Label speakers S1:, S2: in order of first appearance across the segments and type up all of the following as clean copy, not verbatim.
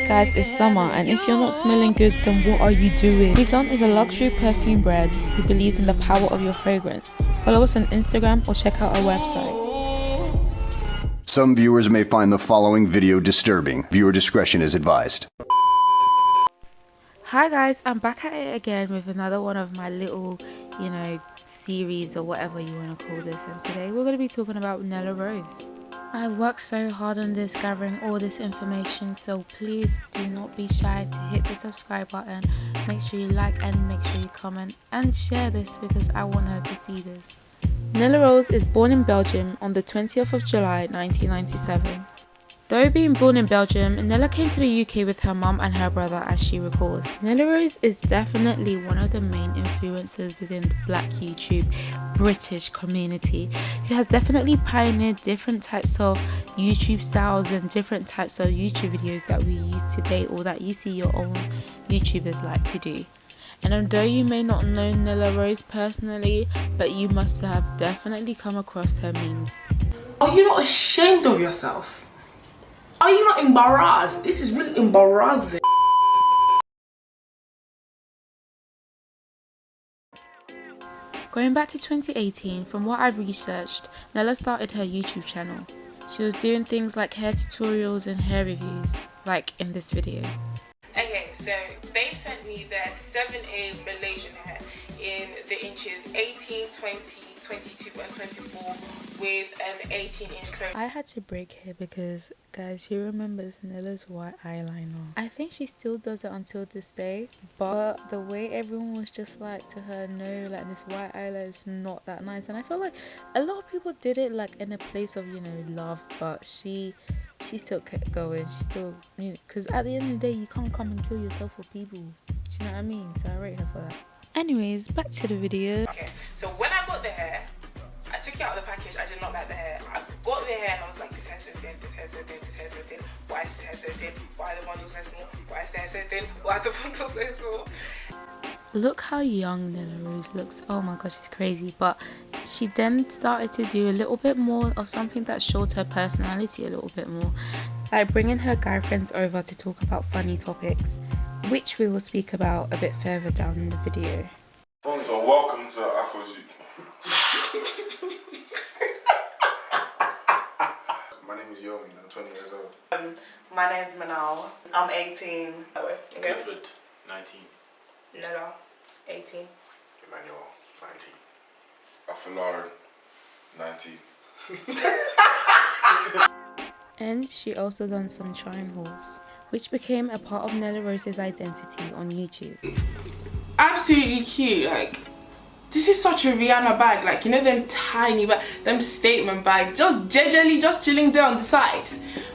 S1: Guys, it's summer, and if you're not smelling good, then what are you doing? Bison is a luxury perfume brand who believes in the power of your fragrance. Follow us on Instagram or check out our website.
S2: Some viewers may find the following video disturbing. Viewer discretion is advised.
S1: Hi guys, I'm back at it again with another one of my little, series or whatever you want to call this, and today we're going to be talking about Nella Rose. I worked so hard on this, gathering all this information, so please do not be shy to hit the subscribe button. Make sure you like and make sure you comment and share this because I want her to see this. Nella Rose is born in Belgium on the 20th of July 1997. Though being born in Belgium, Nella came to the UK with her mum and her brother, as she recalls. Nella Rose is definitely one of the main influencers within the Black YouTube British community, who has definitely pioneered different types of YouTube styles and different types of YouTube videos that we use today or that you see your own YouTubers like to do. And although you may not know Nella Rose personally, but you must have definitely come across her memes.
S3: Are you not ashamed of yourself? Are you not embarrassed? This is really embarrassing.
S1: Going back to 2018, from what I've researched, Nella started her YouTube channel. She was doing things like hair tutorials and hair reviews, like in this video.
S3: Okay, so they sent me their 7A Malaysian hair in the inches 18, 20, 22 and 24 with an 18-inch close.
S1: I had to break here because, guys, who remembers Nella's white eyeliner? I think she still does it until this day, but the way everyone was just like to her, no, like this white eyeliner is not that nice. And I feel like a lot of people did it like in a place of, love, but she still kept going. She still, because at the end of the day, you can't come and kill yourself for people. Do you know what I mean? So I rate her for that. Anyways, back to the video.
S3: Okay, so when I got the hair, I took it out of the package. I did not like the hair. I got the hair and I was like, this hair's so thin, this hair's so thin, this hair's so thin. Why is this hair so thin? Why are the bundles so small? Why is the hair so thin? Why are the bundles so small?
S1: Look how young Nella Rose looks. Oh my gosh, she's crazy. But she then started to do a little bit more of something that showed her personality a little bit more, like bringing her guy friends over to talk about funny topics, which we will speak about a bit further down in the video.
S4: So welcome to AfroZouk. My name is Yomi, I'm 20 years old.
S3: My name's Manal. I'm 18. Okay.
S5: Clifford, 19.
S3: Nella, 18.
S4: Emmanuel, 19. Afalaren, 19.
S1: And she also done some shrine hauls, which became a part of Nella Rose's identity on YouTube.
S3: Absolutely cute. Like, this is such a Rihanna bag. Like, them tiny them statement bags, just just chilling there on the side.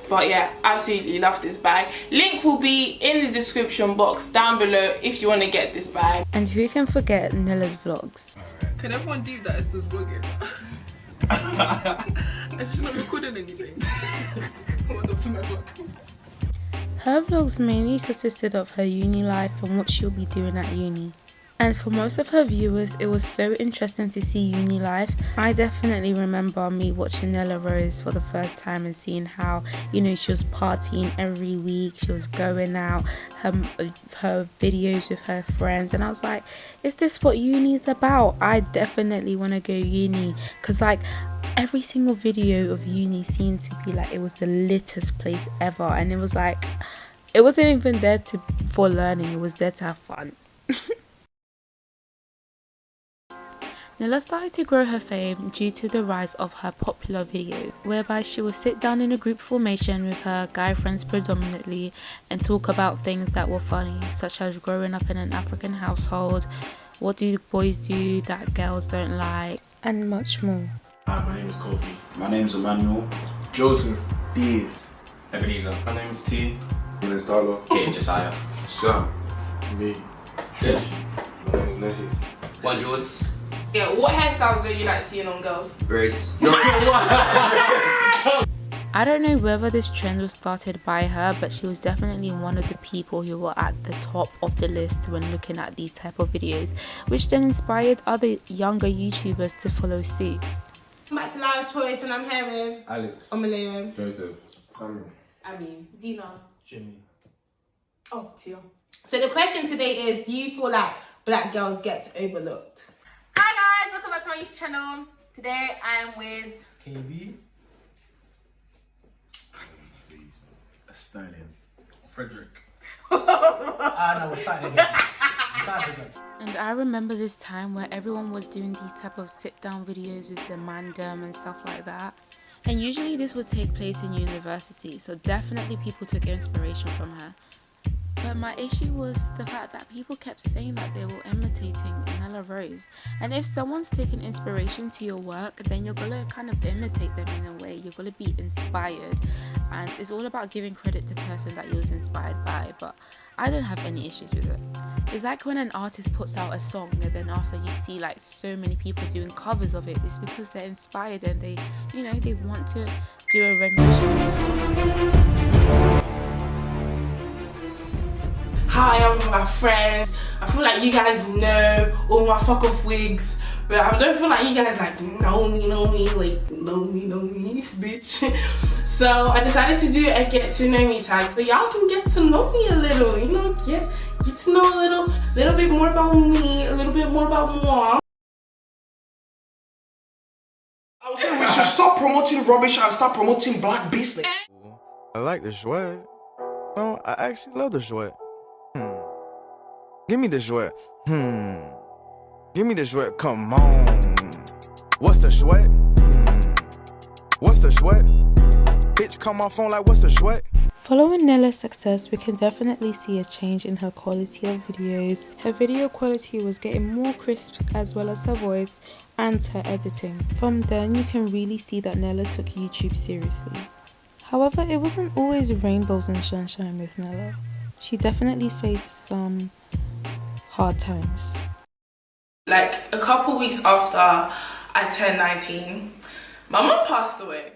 S3: But yeah, absolutely love this bag. Link will be in the description box down below if you want to get this bag.
S1: And who can forget Nella's vlogs?
S6: Can everyone deem that it's just vlogging? I'm just not recording anything. Welcome to my vlog.
S1: Her vlogs mainly consisted of her uni life and what she'll be doing at uni. And for most of her viewers, it was so interesting to see uni life. I definitely remember me watching Nella Rose for the first time and seeing how, she was partying every week. She was going out, her videos with her friends. And I was like, is this what uni is about? I definitely want to go uni. Because every single video of uni seemed to be like it was the littest place ever. And it was like, it wasn't even there for learning. It was there to have fun. Nella started to grow her fame due to the rise of her popular video, whereby she would sit down in a group formation with her guy friends predominantly and talk about things that were funny, such as growing up in an African household, what do boys do that girls don't like, and much more.
S5: Hi, my name is Kofi.
S7: My name is Emmanuel.
S5: Joseph.
S4: Deeds.
S5: Ebenezer.
S4: My name is T. My name is Darla.
S5: Kate and Josiah.
S4: Sam. Me.
S5: Dead.
S4: My name is Nehi.
S5: One Jords.
S3: Yeah, what hairstyles do you like seeing on girls?
S5: Braids.
S1: I don't know whether this trend was started by her, but she was definitely one of the people who were at the top of the list when looking at these type of videos, which then inspired other younger YouTubers to follow suit.
S8: Back to Layo Choice, and I'm here with
S4: Alex.
S8: Layo.
S4: Joseph. Samuel.
S8: Zena.
S4: Jimmy.
S3: Oh, Tia.
S8: So the question today is, do you feel like black girls get overlooked?
S6: Hi guys, welcome back to my YouTube channel. Today I am with
S4: KB. Stallion.
S5: Frederick.
S7: No, we're starting again.
S1: And I remember this time where everyone was doing these type of sit down videos with the mandem and stuff like that. And usually this would take place in university, so definitely people took inspiration from her. But my issue was the fact that people kept saying that they were imitating Nella Rose. And if someone's taking inspiration to your work, then you're gonna kind of imitate them in a way. You're gonna be inspired. And it's all about giving credit to the person that you was inspired by. But I don't have any issues with it. It's like when an artist puts out a song and then after you see like so many people doing covers of it, it's because they're inspired and they, you know, they want to do a rendition of the song.
S3: Hi, I'm with my friends. I feel like you guys know all my fuck off wigs, but I don't feel like you guys like know me, like know me, bitch. So I decided to do a get to know me tag so y'all can get to know me a little, you know, get to know a little bit more about me, a little bit more about moi.
S9: I was saying we should stop promoting rubbish and start promoting black business.
S10: I like the sweat. No, I actually love the sweat. Give me the sweat. Give me the sweat. Come on. What's the sweat? What's the sweat? Bitch, call my phone like, what's the sweat?
S1: Following Nella's success, we can definitely see a change in her quality of videos. Her video quality was getting more crisp as well as her voice and her editing. From then, you can really see that Nella took YouTube seriously. However, it wasn't always rainbows and sunshine with Nella. She definitely faced some hard times.
S3: Like a couple weeks after I turned 19, my mum passed away.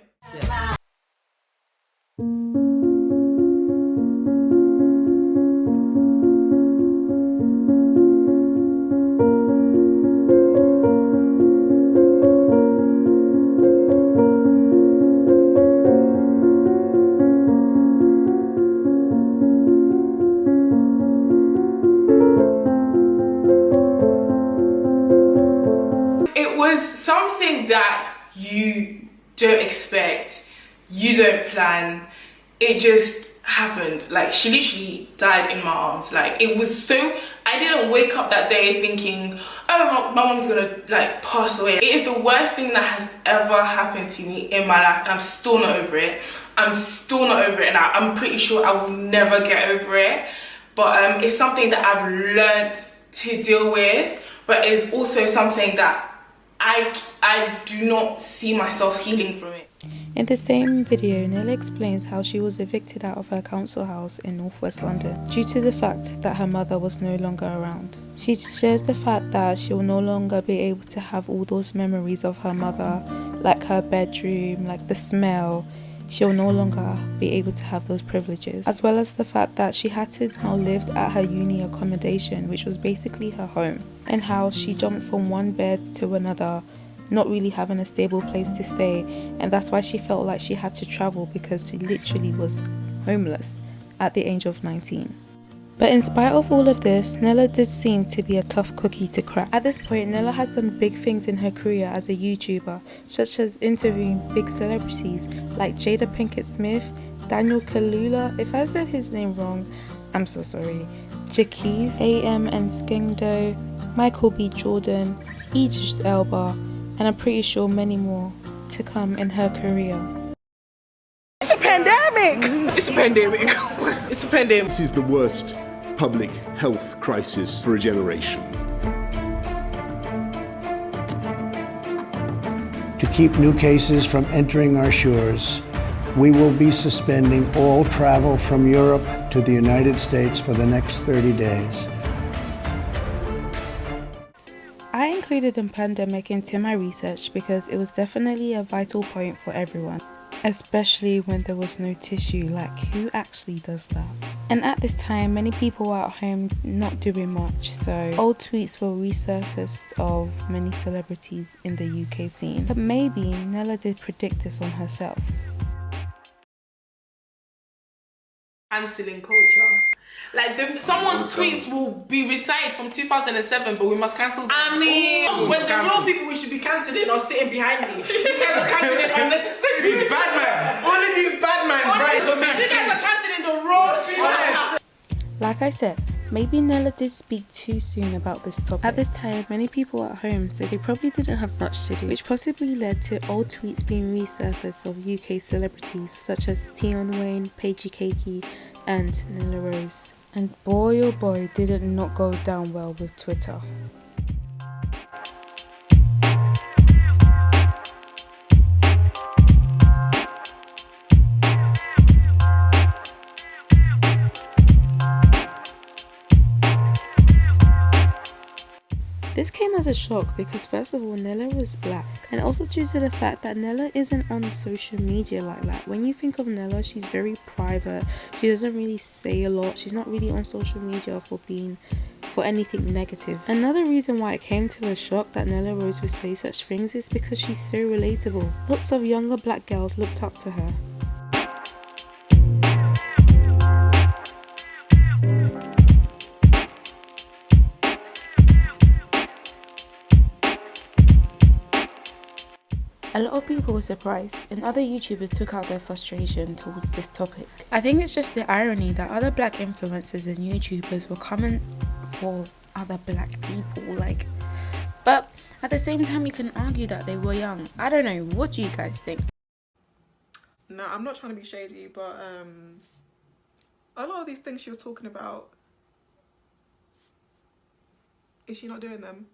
S3: Something that you don't expect, you don't plan, it just happened. Like, she literally died in my arms. Like, it was so, I didn't wake up that day thinking, oh, my mom's gonna like pass away. It is the worst thing that has ever happened to me in my life, and I'm still not over it. I'm still not over it, and I'm pretty sure I will never get over it. But it's something that I've learned to deal with, but it's also something that I do not see myself healing from it.
S1: In the same video, Nella explains how she was evicted out of her council house in northwest London due to the fact that her mother was no longer around. She shares the fact that she will no longer be able to have all those memories of her mother, like her bedroom, like the smell. She will no longer be able to have those privileges, as well as the fact that she had to now live at her uni accommodation, which was basically her home, and how she jumped from one bed to another, not really having a stable place to stay, and that's why she felt like she had to travel, because she literally was homeless at the age of 19. But in spite of all of this, Nella did seem to be a tough cookie to crack. At this point, Nella has done big things in her career as a YouTuber, such as interviewing big celebrities like Jada Pinkett Smith, Daniel Kaluuya, if I said his name wrong, I'm so sorry, Jaquez, AM and Skengdo, Michael B. Jordan, Idris Elba, and I'm pretty sure many more to come in her career.
S3: It's a pandemic! It's a pandemic. It's a pandemic.
S11: This is the worst public health crisis for a generation.
S7: To keep new cases from entering our shores, we will be suspending all travel from Europe to the United States for the next 30 days.
S1: I included a pandemic into my research because it was definitely a vital point for everyone, especially when there was no tissue. Like, who actually does that? And at this time, many people were at home not doing much, so old tweets were resurfaced of many celebrities in the UK scene. But maybe Nella did predict this on herself.
S3: cancelling culture. Like someone's tweets will be recited from 2007, but we must cancel them. I mean, when the real people we should be cancelling are sitting behind me. You guys are cancelling unnecessarily.
S9: These bad men. Only these bad men, right?
S3: You guys are cancelling the wrong people.
S1: Like I said, maybe Nella did speak too soon about this topic. At this time, many people were at home, so they probably didn't have much to do, which possibly led to old tweets being resurfaced of UK celebrities such as Tion Wayne, Paigey Cakey, and Nella Rose. And boy oh boy, did it not go down well with Twitter. This came as a shock because first of all, Nella was black, and also due to the fact that Nella isn't on social media like that. When you think of Nella, she's very private, she doesn't really say a lot, she's not really on social media for anything negative. Another reason why it came to a shock that Nella Rose would say such things is because she's so relatable. Lots of younger black girls looked up to her. A lot of people were surprised, and other YouTubers took out their frustration towards this topic. I think it's just the irony that other black influencers and YouTubers were coming for other black people, but at the same time you can argue that they were young. I don't know, what do you guys think?
S6: No, I'm not trying to be shady, but a lot of these things she was talking about, is she not doing them?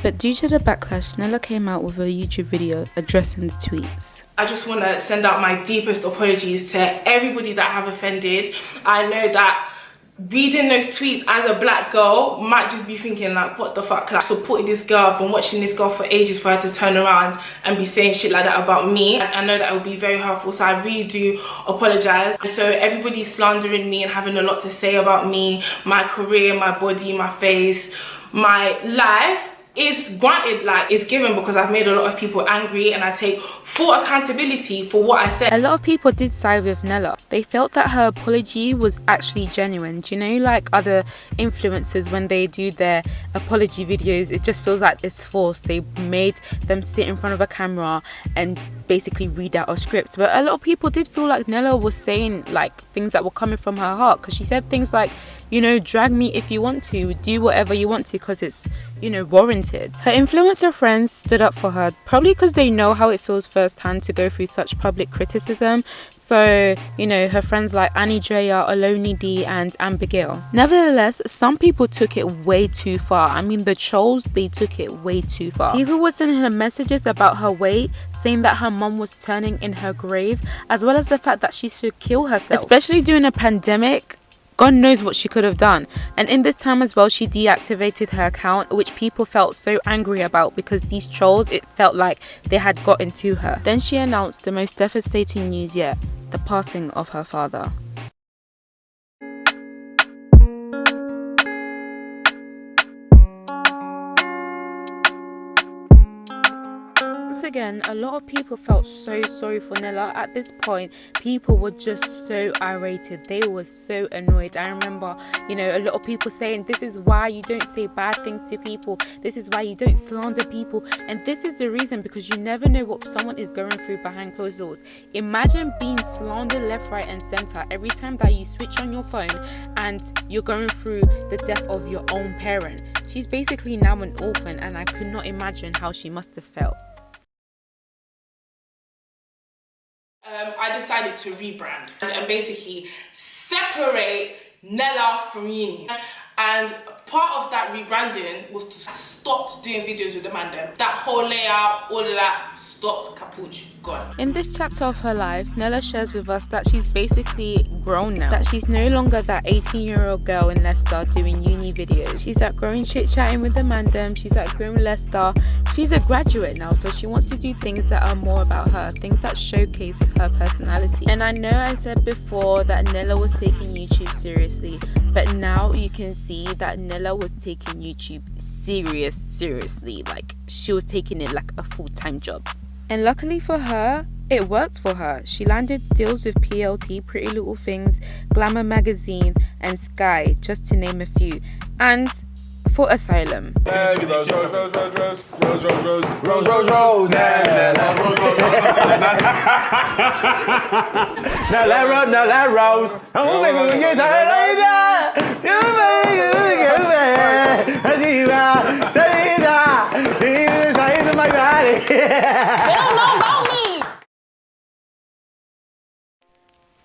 S1: But due to the backlash, Nella came out with a YouTube video addressing the tweets.
S3: I just want to send out my deepest apologies to everybody that I have offended. I know that reading those tweets as a black girl might just be thinking like, what the fuck, like supporting this girl, I've been watching this girl for ages for her to turn around and be saying shit like that about me. I know that it would be very hurtful, so I really do apologize. So everybody's slandering me and having a lot to say about me, my career, my body, my face, my life. It's granted, like it's given because I've made a lot of people angry, and I take full accountability for what I said.
S1: A lot of people did side with Nella. They felt that her apology was actually genuine. Do you know, like other influencers, when they do their apology videos, it just feels like it's forced. They made them sit in front of a camera and basically read out a script. But a lot of people did feel like Nella was saying like things that were coming from her heart, because she said things like, you know, drag me if you want to, do whatever you want to, because it's, you know, warranted. Her influencer friends stood up for her, probably because they know how it feels firsthand to go through such public criticism. So, you know, her friends like Annie Drea, Oloni D and Abigail. Nevertheless, some people took it way too far. I mean, the trolls, they took it way too far. People were sending her messages about her weight, saying that her mom was turning in her grave, as well as the fact that she should kill herself, especially during a pandemic. God knows what she could have done. And in this time as well, she deactivated her account, which people felt so angry about because these trolls, it felt like they had gotten to her. Then she announced the most devastating news yet, the passing of her father. Once again, a lot of people felt so sorry for Nella. At this point, people were just so irritated. They were so annoyed. I remember, you know, a lot of people saying, this is why you don't say bad things to people. This is why you don't slander people. And this is the reason, because you never know what someone is going through behind closed doors. Imagine being slandered left, right and center every time that you switch on your phone and you're going through the death of your own parent. She's basically now an orphan, and I could not imagine how she must have felt.
S3: I decided to rebrand and basically separate Nella from uni. And part of that rebranding was to stop doing videos with the man them. That whole layout, all of that, stopped, capuch, gone.
S1: In this chapter of her life, Nella shares with us that she's basically grown now. That she's no longer that 18-year-old girl in Leicester doing uni videos. She's at growing chit-chatting with the man them. She's at growing Leicester. She's a graduate now, so she wants to do things that are more about her, things that showcase her personality. And I know I said before that Nella was taking YouTube seriously, but now you can see that Nella was taking YouTube seriously. Like, she was taking it like a full-time job. And luckily for her, It worked for her. She landed deals with PLT, Pretty Little Things, Glamour Magazine, and Sky, just to name a few. And for Asylum.
S9: Rose, Rose, Rose, Rose, Rose, Rose, Rose, Rose, Rose, Rose, Rose, Nella Rose, Nella Rose. Oh, baby, we get like that. You my body.
S8: They don't know about me.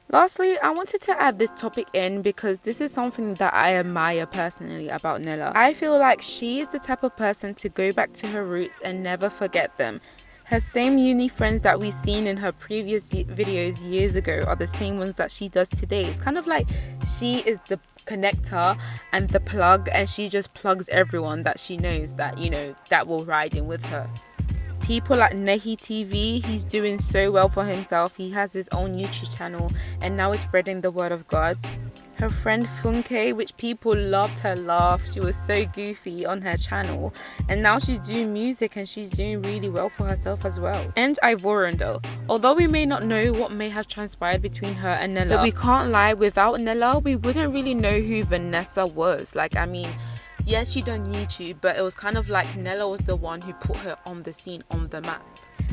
S1: Lastly, I wanted to add this topic in because this is something that I admire personally about Nella. I feel like she is the type of person to go back to her roots and never forget them. Her same uni friends that we've seen in her previous videos years ago are the same ones that she does today. It's kind of like she is the connector and the plug, and she just plugs everyone that she knows that, you know, that will ride in with her. People like Nehi TV, he's doing so well for himself. He has his own YouTube channel and now is spreading the word of God. Her friend Funke, which people loved her laugh, she was so goofy on her channel, and now she's doing music and she's doing really well for herself as well. And Ivorindo, although we may not know what may have transpired between her and Nella, but we can't lie, without Nella we wouldn't really know who Vanessa was. Like, I mean, yes, she done YouTube, but it was kind of like Nella was the one who put her on the scene, on the map.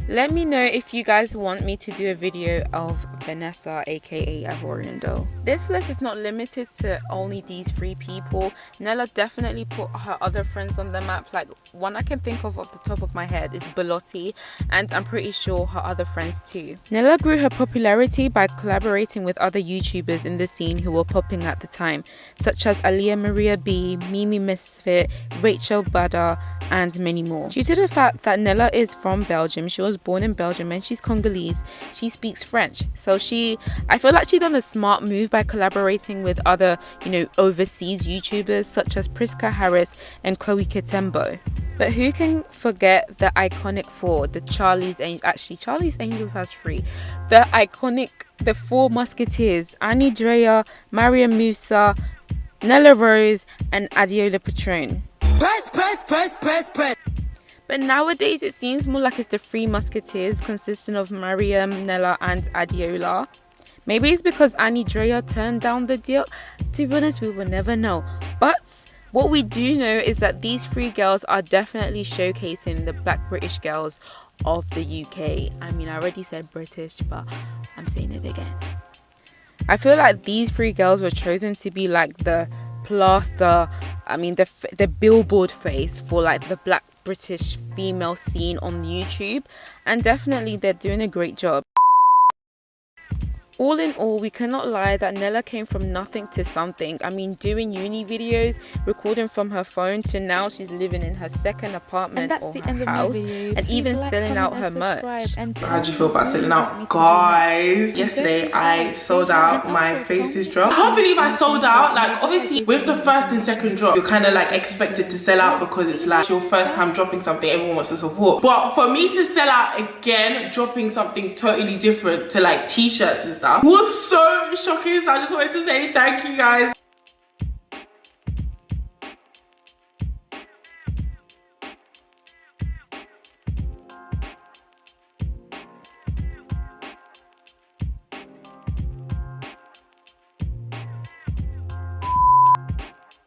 S1: Let me know if you guys want me to do a video of Vanessa, aka Ivorindo. This list is not limited to only these 3 people. Nella definitely put her other friends on the map. Like, one I can think of off the top of my head is Belotti, and I'm pretty sure her other friends too. Nella grew her popularity by collaborating with other YouTubers in the scene who were popping at the time, such as Aliyah Maria B, Mimi Misfit, Rachel Bada, and many more. Due to the fact that Nella is from Belgium, she was born in Belgium and she's Congolese, she speaks French. So I feel like she done a smart move by collaborating with other, you know, overseas YouTubers such as Priska Harris and Chloe Katembo. But who can forget the iconic 4, the Charlie's Angels has 3. The 4 Musketeers, Annie Drea, Maria Musa, Nella Rose, and Adiola Patron.
S8: Press, press, press, press, press.
S1: But nowadays it seems more like it's the 3 Musketeers consisting of Mariam, Nella, and Adiola. Maybe it's because Annie Drea turned down the deal. To be honest, we will never know. But what we do know is that these 3 girls are definitely showcasing the Black British girls of the UK. I mean, I already said British, but I'm saying it again. I feel like these 3 girls were chosen to be like the plaster, the billboard face for like the Black British female scene on YouTube, and definitely they're doing a great job. All in all, we cannot lie that Nella came from nothing to something. I mean, doing uni videos, recording from her phone, to now she's living in her 2nd apartment or her house, and even selling out her merch.
S3: How do you feel about selling out? Guys, yesterday I sold out my Faces drop. I can't believe I sold out. Like, obviously with the 1st and 2nd drop, you're kind of like expected to sell out because it's like your first time dropping something, everyone wants to support. But for me to sell out again, dropping something totally different to like t-shirts and stuff, was so shocking. So I just wanted to say thank you guys